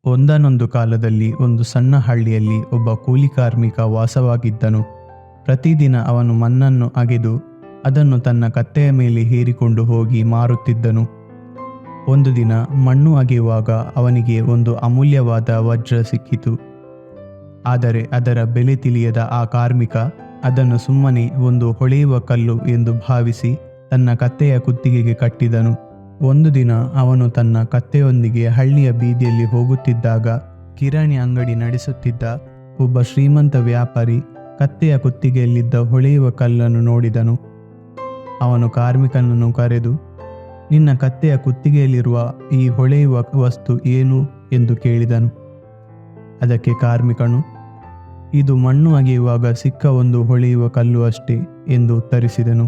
ಒಂದಾನೊಂದು ಕಾಲದಲ್ಲಿ ಒಂದು ಸಣ್ಣ ಹಳ್ಳಿಯಲ್ಲಿ ಒಬ್ಬ ಕೂಲಿ ಕಾರ್ಮಿಕ ವಾಸವಾಗಿದ್ದನು. ಪ್ರತಿದಿನ ಅವನು ಮಣ್ಣನ್ನು ಅಗೆದು ಅದನ್ನು ತನ್ನ ಕತ್ತೆಯ ಮೇಲೆ ಹೇರಿಕೊಂಡು ಹೋಗಿ ಮಾರುತ್ತಿದ್ದನು. ಒಂದು ದಿನ ಮಣ್ಣು ಅಗೆಯುವಾಗ ಅವನಿಗೆ ಒಂದು ಅಮೂಲ್ಯವಾದ ವಜ್ರ ಸಿಕ್ಕಿತು. ಆದರೆ ಅದರ ಬೆಲೆ ತಿಳಿಯದ ಆ ಕಾರ್ಮಿಕ ಅದನ್ನು ಸುಮ್ಮನೆ ಒಂದು ಹೊಳೆಯುವ ಕಲ್ಲು ಎಂದು ಭಾವಿಸಿ ತನ್ನ ಕತ್ತೆಯ ಕುತ್ತಿಗೆಗೆ ಕಟ್ಟಿದನು. ಒಂದು ದಿನ ಅವನು ತನ್ನ ಕತ್ತೆಯೊಂದಿಗೆ ಹಳ್ಳಿಯ ಬೀದಿಯಲ್ಲಿ ಹೋಗುತ್ತಿದ್ದಾಗ ಕಿರಾಣಿ ಅಂಗಡಿ ನಡೆಸುತ್ತಿದ್ದ ಒಬ್ಬ ಶ್ರೀಮಂತ ವ್ಯಾಪಾರಿ ಕತ್ತೆಯ ಕುತ್ತಿಗೆಯಲ್ಲಿದ್ದ ಹೊಳೆಯುವ ಕಲ್ಲನ್ನು ನೋಡಿದನು. ಅವನು ಕಾರ್ಮಿಕನನ್ನು ಕರೆದು, ನಿನ್ನ ಕತ್ತೆಯ ಕುತ್ತಿಗೆಯಲ್ಲಿರುವ ಈ ಹೊಳೆಯುವ ವಸ್ತು ಏನು ಎಂದು ಕೇಳಿದನು. ಅದಕ್ಕೆ ಕಾರ್ಮಿಕನು, ಇದು ಮಣ್ಣು ಅಗೆಯುವಾಗ ಸಿಕ್ಕ ಒಂದು ಹೊಳೆಯುವ ಕಲ್ಲು ಅಷ್ಟೇ ಎಂದು ಉತ್ತರಿಸಿದನು.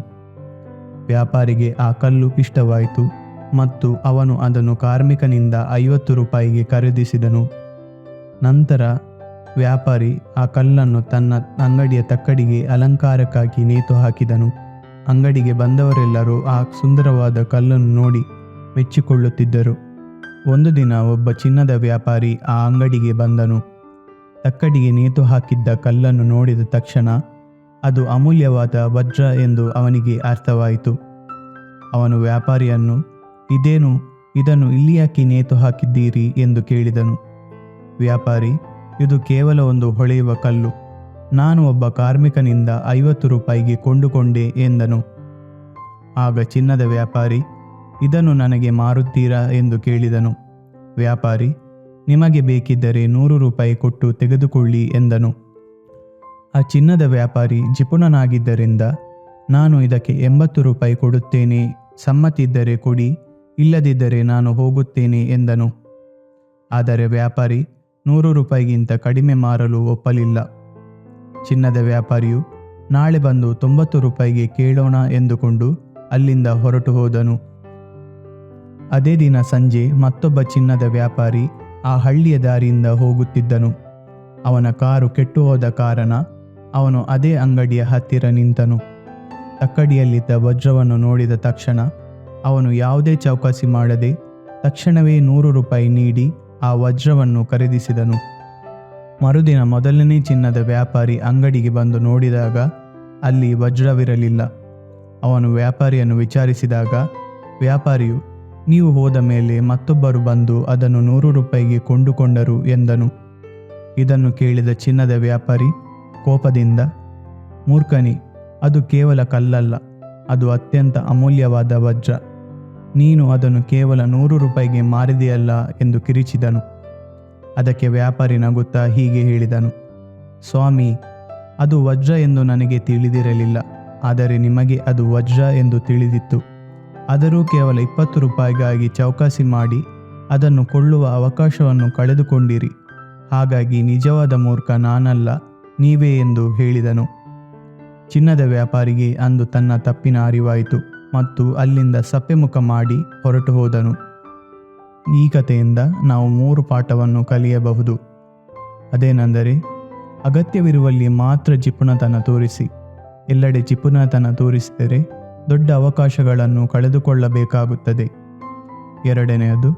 ವ್ಯಾಪಾರಿಗೆ ಆ ಕಲ್ಲು ಇಷ್ಟವಾಯಿತು ಮತ್ತು ಅವನು ಅದನ್ನು ಕಾರ್ಮಿಕನಿಂದ 50 ರೂಪಾಯಿಗೆ ಖರೀದಿಸಿದನು. ನಂತರ ವ್ಯಾಪಾರಿ ಆ ಕಲ್ಲನ್ನು ತನ್ನ ಅಂಗಡಿಯ ತಕ್ಕಡಿಗೆ ಅಲಂಕಾರಕ್ಕಾಗಿ ನೇತು ಹಾಕಿದನು. ಅಂಗಡಿಗೆ ಬಂದವರೆಲ್ಲರೂ ಆ ಸುಂದರವಾದ ಕಲ್ಲನ್ನು ನೋಡಿ ಮೆಚ್ಚಿಕೊಳ್ಳುತ್ತಿದ್ದರು. ಒಂದು ದಿನ ಒಬ್ಬ ಚಿನ್ನದ ವ್ಯಾಪಾರಿ ಆ ಅಂಗಡಿಗೆ ಬಂದನು. ತಕ್ಕಡಿಗೆ ನೇತು ಹಾಕಿದ್ದ ಕಲ್ಲನ್ನು ನೋಡಿದ ತಕ್ಷಣ ಅದು ಅಮೂಲ್ಯವಾದ ವಜ್ರ ಎಂದು ಅವನಿಗೆ ಅರ್ಥವಾಯಿತು. ಅವನು ವ್ಯಾಪಾರಿಯನ್ನು, ಇದೇನು, ಇದನ್ನು ಇಲ್ಲಿ ಯಾಕೆ ನೇತು ಹಾಕಿದ್ದೀರಿ ಎಂದು ಕೇಳಿದನು. ವ್ಯಾಪಾರಿ, ಇದು ಕೇವಲ ಒಂದು ಹೊಳೆಯುವ ಕಲ್ಲು. ನಾನು ಒಬ್ಬ ಕಾರ್ಮಿಕನಿಂದ 50 ರೂಪಾಯಿಗೆ ಕೊಂಡುಕೊಂಡೆ ಎಂದನು. ಆಗ ಚಿನ್ನದ ವ್ಯಾಪಾರಿ, ಇದನ್ನು ನನಗೆ ಮಾರುತ್ತೀರಾ ಎಂದು ಕೇಳಿದನು. ವ್ಯಾಪಾರಿ, ನಿಮಗೆ ಬೇಕಿದ್ದರೆ 100 ರೂಪಾಯಿ ಕೊಟ್ಟು ತೆಗೆದುಕೊಳ್ಳಿ ಎಂದನು. ಆ ಚಿನ್ನದ ವ್ಯಾಪಾರಿ ಜಿಪುಣನಾಗಿದ್ದರಿಂದ, ನಾನು ಇದಕ್ಕೆ 80 ರೂಪಾಯಿ ಕೊಡುತ್ತೇನೆ, ಸಮ್ಮತಿದ್ದರೆ ಕೊಡಿ, ಇಲ್ಲದಿದ್ದರೆ ನಾನು ಹೋಗುತ್ತೇನೆ ಎಂದನು. ಆದರೆ ವ್ಯಾಪಾರಿ 100 ರೂಪಾಯಿಗಿಂತ ಕಡಿಮೆ ಮಾರಲು ಒಪ್ಪಲಿಲ್ಲ. ಚಿನ್ನದ ವ್ಯಾಪಾರಿಯು ನಾಳೆ ಬಂದು 90 ರೂಪಾಯಿಗೆ ಕೇಳೋಣ ಎಂದುಕೊಂಡು ಅಲ್ಲಿಂದ ಹೊರಟು ಹೋದನು. ಅದೇ ದಿನ ಸಂಜೆ ಮತ್ತೊಬ್ಬ ಚಿನ್ನದ ವ್ಯಾಪಾರಿ ಆ ಹಳ್ಳಿಯ ದಾರಿಯಿಂದ ಹೋಗುತ್ತಿದ್ದನು. ಅವನ ಕಾರು ಕೆಟ್ಟು ಹೋದ ಕಾರಣ ಅವನು ಅದೇ ಅಂಗಡಿಯ ಹತ್ತಿರ ನಿಂತನು. ತಕ್ಕಡಿಯಲ್ಲಿದ್ದ ವಜ್ರವನ್ನು ನೋಡಿದ ತಕ್ಷಣ ಅವನು ಯಾವುದೇ ಚೌಕಾಸಿ ಮಾಡದೆ ತಕ್ಷಣವೇ 100 ರೂಪಾಯಿ ನೀಡಿ ಆ ವಜ್ರವನ್ನು ಖರೀದಿಸಿದನು. ಮರುದಿನ ಮೊದಲನೇ ಚಿನ್ನದ ವ್ಯಾಪಾರಿ ಅಂಗಡಿಗೆ ಬಂದು ನೋಡಿದಾಗ ಅಲ್ಲಿ ವಜ್ರವಿರಲಿಲ್ಲ. ಅವನು ವ್ಯಾಪಾರಿಯನ್ನು ವಿಚಾರಿಸಿದಾಗ ವ್ಯಾಪಾರಿಯು, ನೀವು ಹೋದ ಮೇಲೆ ಮತ್ತೊಬ್ಬರು ಬಂದು ಅದನ್ನು 100 ರೂಪಾಯಿಗೆ ಕೊಂಡುಕೊಂಡರು ಎಂದನು. ಇದನ್ನು ಕೇಳಿದ ಚಿನ್ನದ ವ್ಯಾಪಾರಿ ಕೋಪದಿಂದ, ಮೂರ್ಖನೇ, ಅದು ಕೇವಲ ಕಲ್ಲಲ್ಲ, ಅದು ಅತ್ಯಂತ ಅಮೂಲ್ಯವಾದ ವಜ್ರ. ನೀನು ಅದನ್ನು ಕೇವಲ 100 ರೂಪಾಯಿಗೆ ಮಾರಿದೆಯಲ್ಲ ಎಂದು ಕಿರಿಚಿದನು. ಅದಕ್ಕೆ ವ್ಯಾಪಾರಿ ನಗುತ್ತಾ ಹೀಗೆ ಹೇಳಿದನು, ಸ್ವಾಮಿ, ಅದು ವಜ್ರ ಎಂದು ನನಗೆ ತಿಳಿದಿರಲಿಲ್ಲ, ಆದರೆ ನಿಮಗೆ ಅದು ವಜ್ರ ಎಂದು ತಿಳಿದಿತ್ತು. ಆದರೂ ಕೇವಲ 20 ರೂಪಾಯಿಗಾಗಿ ಚೌಕಾಸಿ ಮಾಡಿ ಅದನ್ನು ಕೊಳ್ಳುವ ಅವಕಾಶವನ್ನು ಕಳೆದುಕೊಂಡಿರಿ. ಹಾಗಾಗಿ ನಿಜವಾದ ಮೂರ್ಖ ನಾನಲ್ಲ, ನೀವೇ ಎಂದು ಹೇಳಿದನು. ಚಿನ್ನದ ವ್ಯಾಪಾರಿಗೆ ಅಂದು ತನ್ನ ತಪ್ಪಿನ ಅರಿವಾಯಿತು ಮತ್ತು ಅಲ್ಲಿಂದ ಸಪ್ಪೆಮುಖ ಮಾಡಿ ಹೊರಟು ಹೋದನು. ಈ ಕಥೆಯಿಂದ ನಾವು 3 ಪಾಠವನ್ನು ಕಲಿಯಬಹುದು. ಅದೇನೆಂದರೆ, ಅಗತ್ಯವಿರುವಲ್ಲಿ ಮಾತ್ರ ಜಿಪುಣತನ ತೋರಿಸಿ. ಎಲ್ಲೆಡೆ ಜಿಪುಣತನ ತೋರಿಸಿದರೆ ದೊಡ್ಡ ಅವಕಾಶಗಳನ್ನು ಕಳೆದುಕೊಳ್ಳಬೇಕಾಗುತ್ತದೆ. ಎರಡನೆಯದು,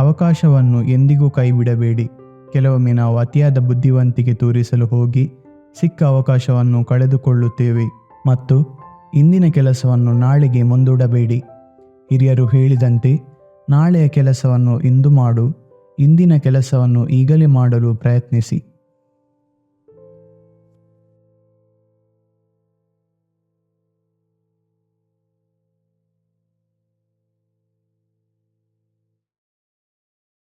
ಅವಕಾಶವನ್ನು ಎಂದಿಗೂ ಕೈಬಿಡಬೇಡಿ. ಕೆಲವೊಮ್ಮೆ ನಾವು ಅತಿಯಾದ ಬುದ್ಧಿವಂತಿಕೆ ತೋರಿಸಲು ಹೋಗಿ ಸಿಕ್ಕ ಅವಕಾಶವನ್ನು ಕಳೆದುಕೊಳ್ಳುತ್ತೇವೆ. ಮತ್ತು ಇಂದಿನ ಕೆಲಸವನ್ನು ನಾಳೆಗೆ ಮುಂದೂಡಬೇಡಿ. ಹಿರಿಯರು ಹೇಳಿದಂತೆ, ನಾಳೆಯ ಕೆಲಸವನ್ನು ಇಂದು ಮಾಡು, ಇಂದಿನ ಕೆಲಸವನ್ನು ಈಗಲೇ ಮಾಡಲು ಪ್ರಯತ್ನಿಸಿ.